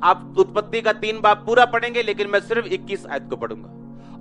आप उत्पत्ति का 3 बाब पूरा पढ़ेंगे, लेकिन मैं सिर्फ 21 आयत को पढ़ूंगा।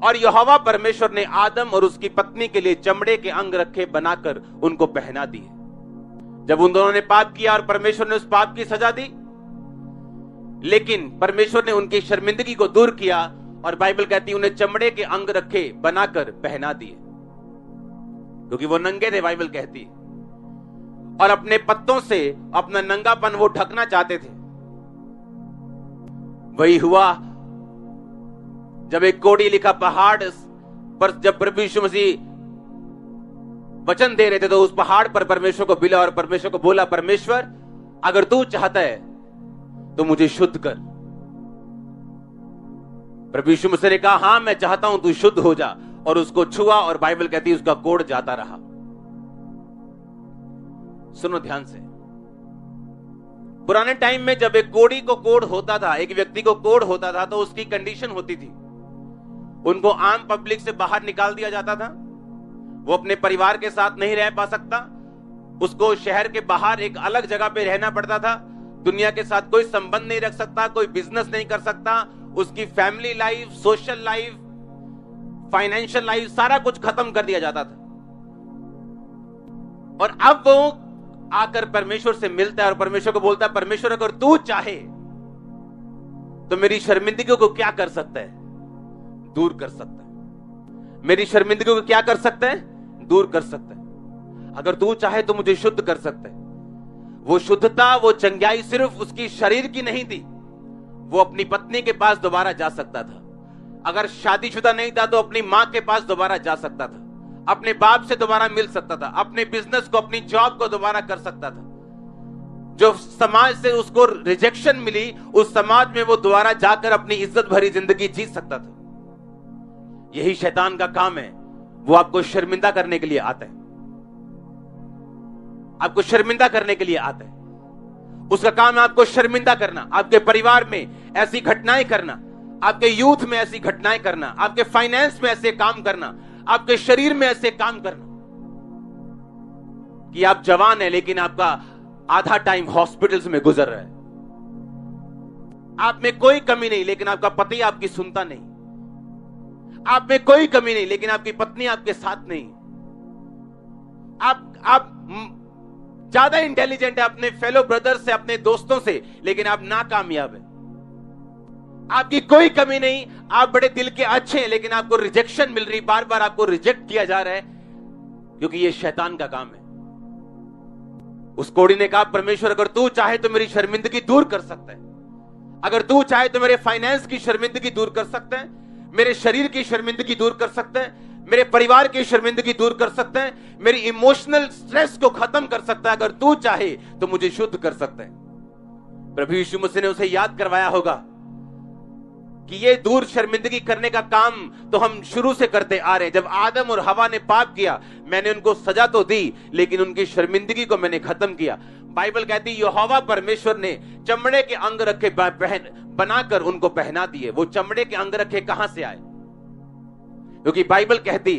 और यहोवा परमेश्वर ने आदम और उसकी पत्नी के लिए चमड़े के अंग रखे बनाकर उनको पहना दिए। जब उन दोनों ने पाप किया और परमेश्वर ने उस पाप की सजा दी, लेकिन परमेश्वर ने उनकी शर्मिंदगी को दूर किया और बाइबल कहती है उन्हें चमड़े के अंग रखे बनाकर पहना दिए, क्योंकि वो नंगे थे। बाइबल कहती है और अपने पत्तों से अपना नंगापन वो ढकना चाहते थे। वही हुआ जब एक कोड़ी लिखा पहाड़ पर, जब प्रभु यीशु मसीह वचन दे रहे थे तो उस पहाड़ पर परमेश्वर को मिला और परमेश्वर को बोला, परमेश्वर अगर तू चाहता है तो मुझे शुद्ध कर। प्रभु यीशु मसीह ने कहा, हां मैं चाहता हूं तू शुद्ध हो जा, और उसको छुआ और बाइबल कहती है उसका कोढ़ जाता रहा। सुनो ध्यान से, पुराने टाइम में जब एक कोढ़ी को कोढ़ होता था, एक व्यक्ति को कोढ़ होता था, तो उसकी कंडीशन होती थी, उनको आम पब्लिक से बाहर निकाल दिया जाता था। वो अपने परिवार के साथ नहीं रह पा सकता, उसको शहर के बाहर एक अलग जगह पे रहना पड़ता था। दुनिया के साथ कोई संबंध नहीं रख सकता, कोई बिजनेस नहीं कर सकता, उसकी family life, social life, financial life, सारा कुछ खत्म कर दिया जाता था। और अब वो आकर परमेश्वर से मिलता है और परमेश्वर को बोलता है, परमेश्वर अगर तू चाहे तो मेरी शर्मिंदगी को क्या कर सकता है? दूर कर सकता है। मेरी शर्मिंदगी को क्या कर सकता है? दूर कर सकता है। अगर तू चाहे तो मुझे शुद्ध कर सकता है। वो शुद्धता, वो चंगाई सिर्फ उसकी शरीर की नहीं थी, वो अपनी पत्नी के पास दोबारा जा सकता था। अगर शादीशुदा नहीं था तो अपनी मां के पास दोबारा जा सकता था, अपने बाप से दोबारा मिल सकता था, अपने बिजनेस को, अपनी जॉब को दोबारा कर सकता था। जो समाज से उसको रिजेक्शन मिली, उस समाज में वो दोबारा जाकर अपनी इज्जत भरी जिंदगी जी सकता था। यही शैतान का काम है, वो आपको शर्मिंदा करने के लिए आता है, आपको शर्मिंदा करने के लिए आता है। उसका काम है आपको शर्मिंदा करना, आपके परिवार में ऐसी घटनाएं करना, आपके यूथ में ऐसी घटनाएं करना, आपके फाइनेंस में ऐसे काम करना, आपके शरीर में ऐसे काम करना कि आप जवान हैं लेकिन आपका आधा टाइम हॉस्पिटल्स में गुजर रहा है। आप में कोई कमी नहीं लेकिन आपका पति आपकी सुनता नहीं। आप में कोई कमी नहीं लेकिन आपकी पत्नी आपके साथ नहीं। आप ज्यादा इंटेलिजेंट है अपने फेलो ब्रदर से, अपने दोस्तों से, लेकिन आप नाकामयाब है। आपकी कोई कमी नहीं, आप बड़े दिल के अच्छे हैं लेकिन आपको रिजेक्शन मिल रही, बार बार आपको रिजेक्ट किया जा रहा है, क्योंकि ये शैतान का काम है। उस कोढ़ी ने कहा, परमेश्वर अगर तू चाहे तो मेरी शर्मिंदगी दूर कर सकता है। अगर तू चाहे तो मेरे फाइनेंस की शर्मिंदगी दूर कर सकता है, मेरे शरीर की शर्मिंदगी दूर कर सकता है, मेरे परिवार की शर्मिंदगी दूर कर सकता है, मेरी इमोशनल स्ट्रेस को खत्म कर सकता है। अगर तू चाहे तो मुझे शुद्ध कर सकता है। प्रभु यीशु मसीह ने उसे याद करवाया होगा कि ये दूर शर्मिंदगी करने का काम तो हम शुरू से करते आ रहे हैं। जब आदम और हवा ने पाप किया, मैंने उनको सजा तो दी लेकिन उनकी शर्मिंदगी को मैंने खत्म किया। बाइबल कहती है यहोवा परमेश्वर ने चमड़े के अंग रखे बनाकर उनको पहना दिए। वो चमड़े के अंग रखे कहां से आए? क्योंकि बाइबल कहती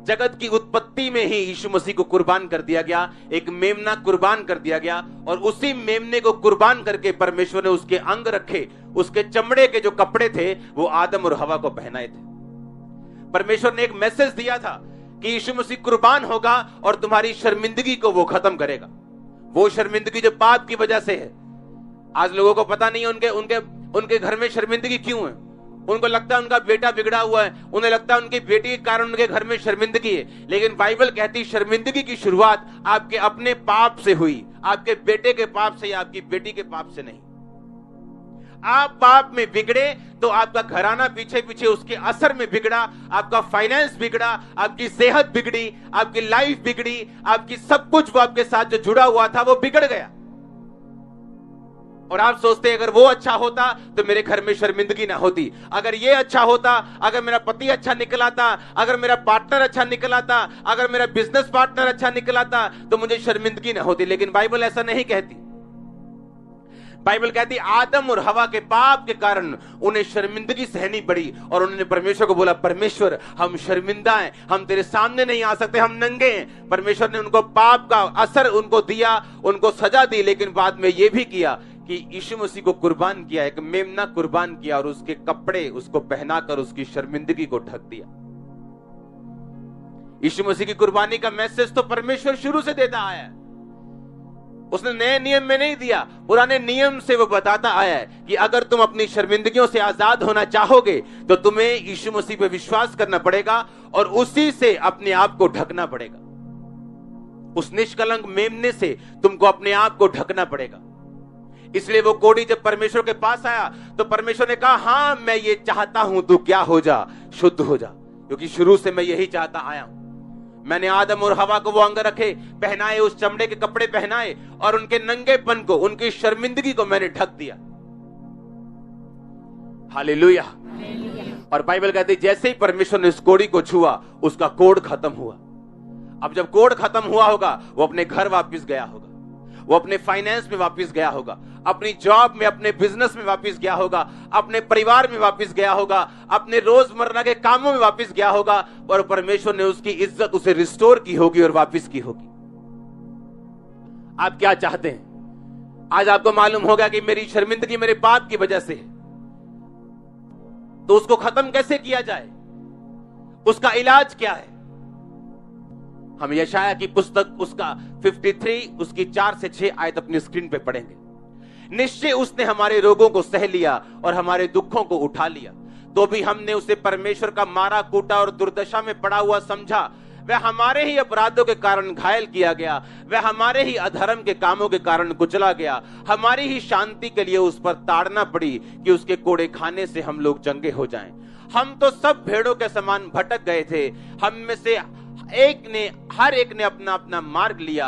जगत की उत्पत्ति में ही यीशु मसीह को कुर्बान कर दिया गया, एक मेमना कुर्बान कर दिया गया, और उसी मेमने को कुर्बान करके परमेश्वर ने उसके अंग रखे, उसके चमड़े के जो कपड़े थे वो आदम और हवा को पहनाए थे। परमेश्वर ने एक मैसेज दिया था कि यीशु मसीह कुर्बान होगा और तुम्हारी शर्मिंदगी को वो खत्म करेगा। वो शर्मिंदगी जो पाप की वजह से है। आज लोगों को पता नहीं है उनके घर में शर्मिंदगी क्यों है। उनको लगता है उनका बेटा बिगड़ा हुआ है, उन्हें लगता है उनकी बेटी के कारण उनके घर में शर्मिंदगी है। लेकिन बाइबल कहती है शर्मिंदगी की शुरुआत आपके अपने पाप से हुई, आपके बेटे के पाप से या आपकी बेटी के पाप से नहीं। आप पाप में बिगड़े तो आपका घराना पीछे पीछे उसके असर में बिगड़ा, आपका फाइनेंस बिगड़ा, आपकी सेहत बिगड़ी, आपकी लाइफ बिगड़ी, आपकी सब कुछ वो आपके साथ जो जुड़ा हुआ था वो बिगड़ गया। और आप सोचते हैं अगर वो अच्छा होता तो मेरे घर में शर्मिंदगी ना होती, अगर ये अच्छा होता, अगर मेरा पति अच्छा निकल आता, अगर मेरा पार्टनर अच्छा निकल आता, अगर मेरा बिजनेस पार्टनर अच्छा निकल आता तो मुझे शर्मिंदगी ना होती। लेकिन बाइबल ऐसा नहीं कहती। बाइबल कहती आदम और हवा के पाप के कारण उन्हें शर्मिंदगी सहनी पड़ी और उन्होंने परमेश्वर को बोला, परमेश्वर हम शर्मिंदा हैं, हम तेरे सामने नहीं आ सकते, हम नंगे हैं। परमेश्वर ने उनको पाप का असर उनको दिया, उनको सजा दी, लेकिन बाद में यह भी किया कि यीशु मसीह को कुर्बान किया, एक मेमना कुर्बान किया और उसके कपड़े उसको पहनाकर उसकी शर्मिंदगी को ढक दिया। यीशु मसीह की कुर्बानी का मैसेज तो परमेश्वर शुरू से देता आया है। उसने नए नियम में नहीं दिया, पुराने नियम से वो बताता आया है कि अगर तुम अपनी शर्मिंदगियों से आजाद होना चाहोगे तो तुम्हें यीशु मसीह पे विश्वास करना पड़ेगा और उसी से अपने आप को ढकना पड़ेगा। उस निष्कलंक मेमने से तुमको अपने आप को ढकना पड़ेगा। इसलिए वो कोढ़ी जब परमेश्वर के पास आया तो परमेश्वर ने कहा, हां मैं ये चाहता हूं, तू क्या हो जा, शुद्ध हो जा, क्योंकि शुरू से मैं यही चाहता आया हूं। मैंने आदम और हवा को वो अंग रखे, पहनाए, उस चमड़े के कपड़े पहनाए और उनके नंगेपन को, उनकी शर्मिंदगी को मैंने ढक दिया। हालेलुया। और बाइबल कहती है जैसे ही परमेश्वर ने उस कोढ़ी को छुआ उसका कोढ़ खत्म हुआ। अब जब कोढ़ खत्म हुआ होगा वो अपने घर वापस गया होगा, वो अपने फाइनेंस में वापस गया होगा, अपनी जॉब में, अपने बिजनेस में वापस गया होगा, अपने परिवार में वापस गया होगा, अपने रोजमर्रा के कामों में वापस गया होगा और परमेश्वर ने उसकी इज्जत उसे रिस्टोर की होगी और वापस की होगी। आप क्या चाहते हैं? आज आपको मालूम होगा कि मेरी शर्मिंदगी मेरे पाप की वजह से है, तो उसको खत्म कैसे किया जाए, उसका इलाज क्या है? हम यशाया की पुस्तक उसका 53 उसकी 4 से 6 आयत अपनी स्क्रीन पे पढ़ेंगे। निश्चय उसने हमारे रोगों को सह लिया और हमारे दुखों को उठा लिया, तो भी हमने उसे परमेश्वर का मारा कूटा और दुर्दशा में पड़ा हुआ समझा। वह हमारे ही अपराधों के कारण घायल किया गया, वह हमारे ही अधर्म के कामों के कारण कुचला गया। हमारी ही शांति के लिए उस पर ताड़ना पड़ी कि उसके कोड़े खाने से हम लोग चंगे हो जाएं। हम तो सब भेड़ों के समान भटक गए थे, हम में से हर एक ने अपना अपना मार्ग लिया,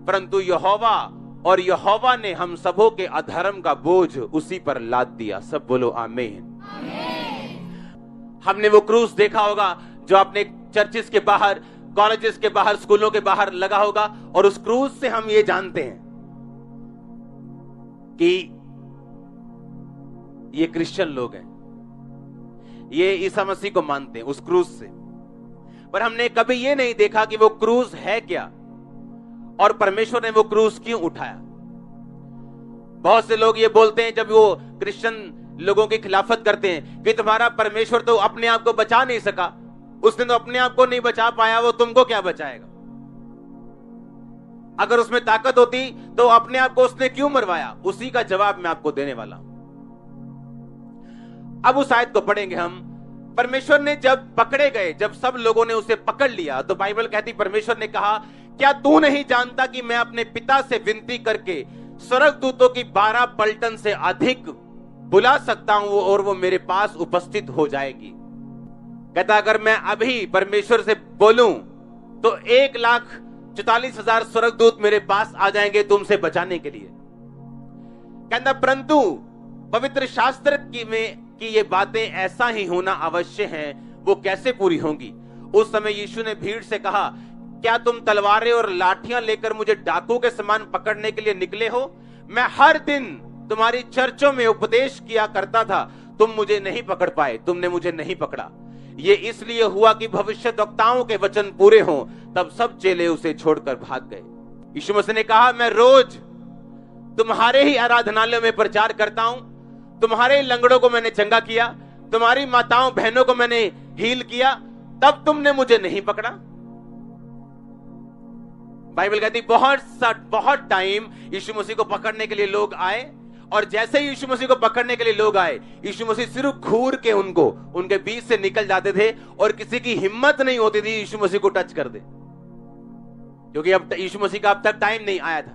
परंतु यहोवा ने हम सबों के अधर्म का बोझ उसी पर लाद दिया। सब बोलो आमीन। हमने वो क्रूस देखा होगा जो अपने चर्चिस के बाहर, कॉलेजेस के बाहर, स्कूलों के बाहर लगा होगा, और उस क्रूस से हम ये जानते हैं कि ये क्रिश्चियन लोग हैं, ये ईसा मसीह को मानते हैं उस क्रूस से। पर हमने कभी ये नहीं देखा कि वो क्रूस है क्या और परमेश्वर ने वो क्रूस क्यों उठाया। बहुत से लोग ये बोलते हैं जब वो क्रिश्चियन लोगों की खिलाफत करते हैं कि तुम्हारा परमेश्वर तो अपने आप को बचा नहीं सका, उसने तो अपने आप को नहीं बचा पाया, वो तुमको क्या बचाएगा? अगर उसमें ताकत होती तो अपने आप को उसने क्यों मरवाया? उसी का जवाब मैं आपको देने वाला हूं। अब उस आयत को पढ़ेंगे हम। परमेश्वर ने जब पकड़े गए, जब सब लोगों ने उसे पकड़ लिया, तो बाइबल कहती परमेश्वर ने कहा, क्या तू नहीं जानता कि मैं अपने पिता से विनती करके स्वर्गदूतों की 12 पलटन से अधिक बुला सकता हूं और वो मेरे पास उपस्थित हो जाएगी। कहता अगर मैं अभी परमेश्वर से बोलूं तो 1,44,000 स्वर्गदूत मेरे पास आ जाएंगे तुमसे बचाने के लिए। कहता परंतु पवित्र शास्त्र की ये बातें ऐसा ही होना अवश्य है, वो कैसे पूरी होंगी? उस समय यीशु ने भीड़ से कहा, क्या तुम तलवारें और लाठियां लेकर मुझे डाकू के समान पकड़ने के लिए निकले हो? मैं हर दिन तुम्हारी चर्चों में उपदेश किया करता था, तुम मुझे नहीं पकड़ पाए, तुमने मुझे नहीं पकड़ा। ये इसलिए हुआ कि भविष्यद्वक्ताओं के वचन पूरे हों। तब सब चेले उसे छोड़कर भाग गए। यीशु मसीह ने कहा, मैं रोज तुम्हारे ही आराधनालयों में प्रचार करता हूं, तुम्हारे लंगड़ों को मैंने चंगा किया, तुम्हारी माताओं बहनों को मैंने हील किया, तब तुमने मुझे नहीं पकड़ा। बाइबल कहती बहुत टाइम यीशु मसीह को पकड़ने के लिए लोग आए, और जैसे ही यीशु मसीह को पकड़ने के लिए लोग आए, यीशु मसीह सिर्फ घूर के उनके बीच से निकल जाते थे और किसी की हिम्मत नहीं होती थी यीशु मसीह को टच कर दे, क्योंकि अब यीशु मसीह का अब तक टाइम नहीं आया था।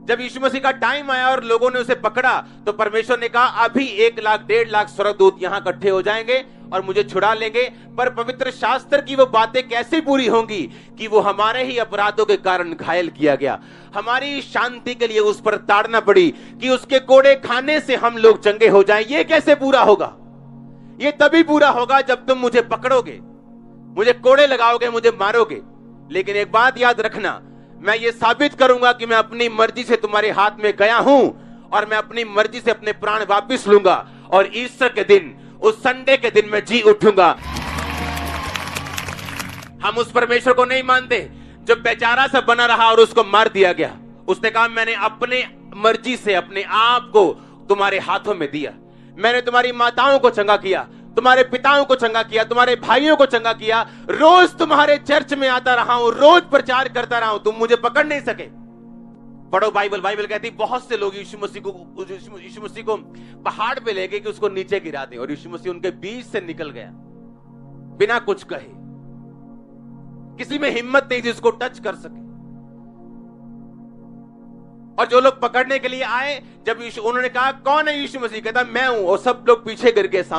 जब यीशु मसीह का टाइम आया और लोगों ने उसे पकड़ा तो परमेश्वर ने कहा, अभी 1 लाख 1.5 लाख स्वर्गदूत यहां इकट्ठे हो जाएंगे और मुझे छुड़ा लेंगे। पर पवित्र शास्त्र की वो बातें कैसे पूरी होंगी कि वो हमारे ही अपराधों के कारण घायल किया गया, हमारी शांति के लिए उस पर ताड़ना पड़ी कि उसके कोड़े खाने से हम लोग चंगे हो जाएं। ये कैसे पूरा होगा? ये तभी पूरा होगा जब तुम मुझे पकड़ोगे, मुझे कोड़े लगाओगे, मुझे मारोगे। लेकिन एक बात याद रखना, मैं ये साबित करूंगा कि मैं अपनी मर्जी से तुम्हारे हाथ में गया हूं और मैं अपनी मर्जी से अपने प्राण वापस लूंगा, और ईस्टर के दिन, उस संडे के दिन मैं जी उठूंगा। हम उस परमेश्वर को नहीं मानते जो बेचारा सा बना रहा और उसको मार दिया गया। उसने कहा, मैंने अपने मर्जी से अपने आप को तुम्हारे हाथों में दिया। मैंने तुम्हारी माताओं को चंगा किया, तुम्हारे पिताओं को चंगा किया, तुम्हारे भाइयों को चंगा किया, रोज तुम्हारे चर्च में आता रहा हूं, रोज प्रचार करता रहा हूं, तुम मुझे पकड़ नहीं सके। पढ़ो बाइबल। बाइबल कहती बहुत से लोग यीशु मसीह को पहाड़ पे ले गए कि उसको नीचे गिरा दें, और यीशु मसीह उनके बीच से निकल गया बिना कुछ कहे। किसी में हिम्मत नहीं थी उसको टच कर सके। और जो लोग पकड़ने के लिए आए, जब उन्होंने कहा कौन है यीशु मसीह, कहता मैं हूं, और सब लोग पीछे गिर गए सामने।